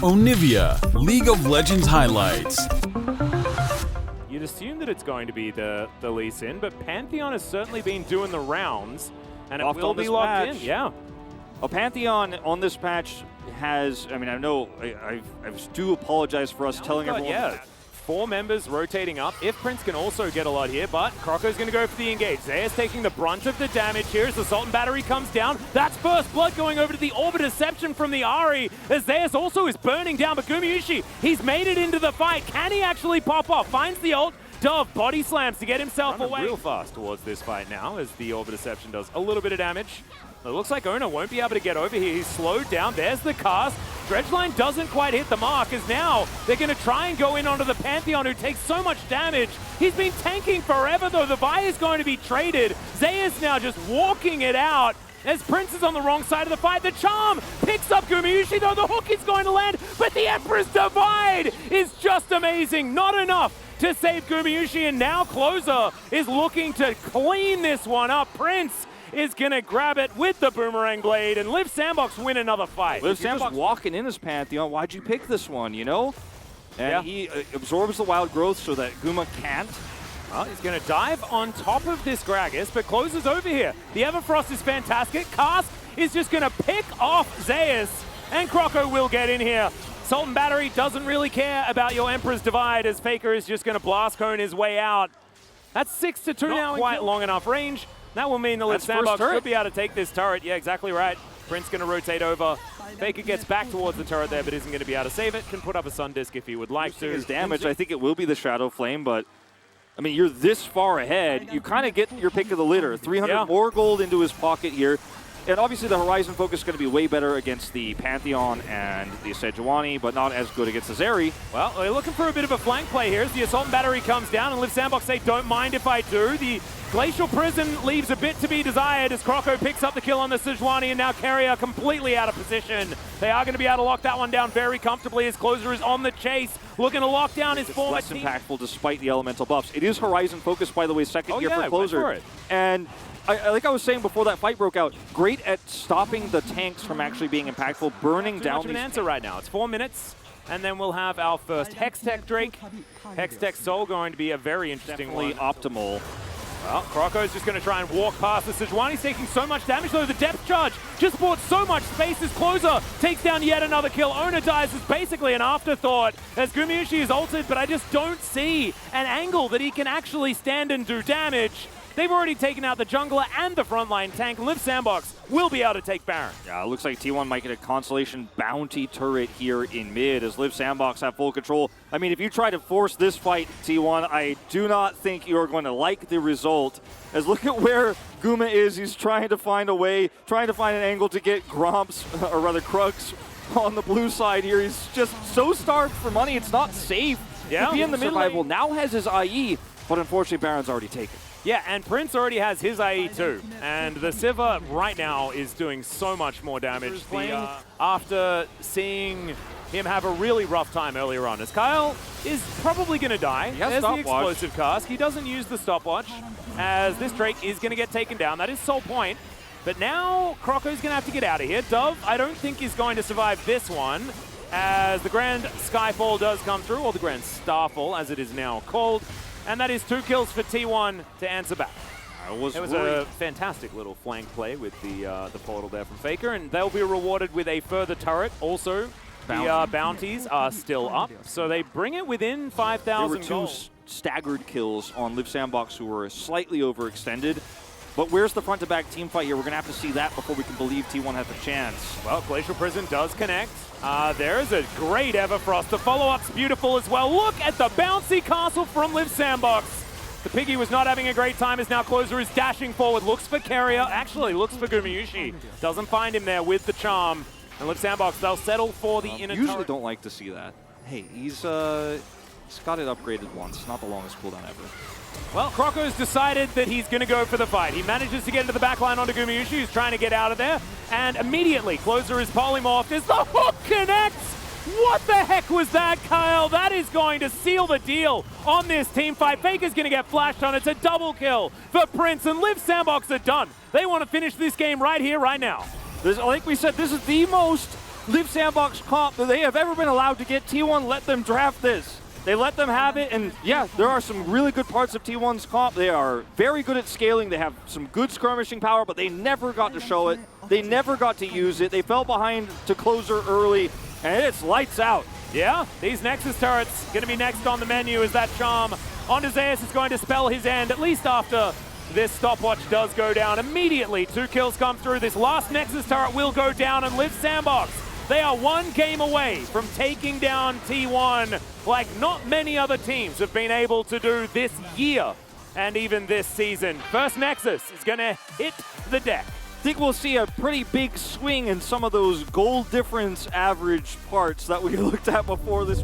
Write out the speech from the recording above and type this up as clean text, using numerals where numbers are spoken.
Onivia, League of Legends highlights. You'd assume that it's going to be the Lee Sin, but Pantheon has certainly been doing the rounds, and it will be locked in. Yeah. A Pantheon on this patch has, I mean, I know I do apologize for us telling everyone. Yeah. 4 members rotating up. If Prince can also get a lot here, but Croco's going to go for the engage. Zeus taking the brunt of the damage here as the Sultan Battery comes down. That's first blood going over to the Orbit Deception from the Ahri, as Zeus also is burning down, but Gumayusi, he's made it into the fight. Can he actually pop off? Finds the ult. Dove body slams to get himself away. Real fast towards this fight now as the Orbit Deception does a little bit of damage. It looks like Ona won't be able to get over here. He's slowed down. There's the cast. Dredgeline doesn't quite hit the mark, as now they're going to try and go in onto the Pantheon, who takes so much damage. He's been tanking forever, though. The Vi is going to be traded. Zeus now just walking it out as Prince is on the wrong side of the fight. The Charm picks up Gumayusi, though. The hook is going to land, but the Emperor's Divide is just amazing. Not enough to save Gumayusi, and now Closer is looking to clean this one up. Prince is going to grab it with the Boomerang Blade, and Liiv SANDBOX win another fight. Liiv SANDBOX walking in as Pantheon. Why'd you pick this one, you know? And he absorbs the wild growth so that Guma can't. Well, he's going to dive on top of this Gragas, but Closer's over here. The Everfrost is fantastic. Cast is just going to pick off Zeus, and Croco will get in here. Sultan Battery doesn't really care about your Emperor's Divide, as Faker is just going to blast cone his way out. That's 6-2 now, quite long enough range. That will mean the Liiv SANDBOX should be able to take this turret. Yeah, exactly right. Prince going to rotate over. Faker gets back towards the turret there, but isn't going to be able to save it. Can put up a Sun Disc if he would like to. His damage, I think it will be the Shadow Flame, but I mean, you're this far ahead. You kind of get your pick of the litter. 300 more gold into his pocket here. And obviously the Horizon focus is going to be way better against the Pantheon and the Sejuani, but not as good against the Zeri. Well, they're looking for a bit of a flank play here as the Assault Battery comes down, and Liiv SANDBOX say, don't mind if I do. The Glacial Prison leaves a bit to be desired as Croco picks up the kill on the Sejuani, and now Carrier completely out of position. They are going to be able to lock that one down very comfortably as Closer is on the chase, looking to lock down his former team. Less impactful despite the elemental buffs. It is Horizon focused, by the way, second year for Closer. Went for it. And like I was saying before that fight broke out, great at stopping the tanks from actually being impactful, burning down much of an answer right now. It's 4 minutes, and then we'll have our first Hextech Drake. Hextech Soul going to be a very interesting one. Optimal. Well, Croco's just going to try and walk past the Sejuani's taking so much damage, though. The depth charge just bought so much space as Closer takes down yet another kill. Ona dies as basically an afterthought as Gumayusi is ulted, but I just don't see an angle that he can actually stand and do damage. They've already taken out the jungler and the frontline tank. Liiv SANDBOX will be able to take Baron. Yeah, it looks like T1 might get a Constellation Bounty turret here in mid as Liiv SANDBOX have full control. I mean, if you try to force this fight, T1, I do not think you're going to like the result. As look at where Guma is. He's trying to find a way, trying to find an angle to get Gromps, or rather Krugs, on the blue side here. He's just so starved for money, it's not safe. Yeah, to be in the mid lane. Now has his IE, but unfortunately Baron's already taken. Yeah, and Prince already has his IE too. And the Sivir right now is doing so much more damage after seeing him have a really rough time earlier on. As Kyle is probably going to die. There's the explosive cast. He doesn't use the stopwatch as this Drake is going to get taken down. That is sole point. But now Croco's going to have to get out of here. Dove, I don't think is going to survive this one as the Grand Skyfall does come through, or the Grand Starfall as it is now called. And that is 2 kills for T1 to answer back. It was a fantastic little flank play with the portal there from Faker, and they'll be rewarded with a further turret. Also, the bounties are still up, so they bring it within 5,000 There were 2 staggered kills on Liiv SANDBOX who were slightly overextended. But where's the front-to-back team fight here? We're going to have to see that before we can believe T1 has a chance. Well, Glacial Prison does connect. There's a great Everfrost. The follow-up's beautiful as well. Look at the bouncy castle from Liiv SANDBOX. The Piggy was not having a great time as now Closer is dashing forward. Looks for Carrier. Actually, looks for Gumayusi. Doesn't find him there with the charm. And Liiv SANDBOX, they'll settle for the inner usually turret. Don't like to see that. Hey, he's got it upgraded once. Not the longest cooldown ever. Well, Croco's decided that he's going to go for the fight. He manages to get into the backline onto Gumayusi, who's trying to get out of there. And immediately, Closer is polymorphed as the hook connects. What the heck was that, Kyle? That is going to seal the deal on this team fight. Faker's going to get flashed on. It's a double kill for Prince, and Liiv SANDBOX are done. They want to finish this game right here, right now. Like we said, this is the most Liiv SANDBOX comp that they have ever been allowed to get. T1 let them draft this. They let them have it, and yeah, there are some really good parts of T1's comp. They are very good at scaling. They have some good skirmishing power, but they never got to show it. They never got to use it. They fell behind to closer early, and it's lights out. Yeah, these Nexus turrets going to be next on the menu as that charm on Zeus is going to spell his end, at least after this stopwatch does go down. Immediately, 2 kills come through. This last Nexus turret will go down, and Liiv SANDBOX, they are 1 game away from taking down T1 like not many other teams have been able to do this year and even this season. First Nexus is going to hit the deck. I think we'll see a pretty big swing in some of those goal difference average parts that we looked at before this.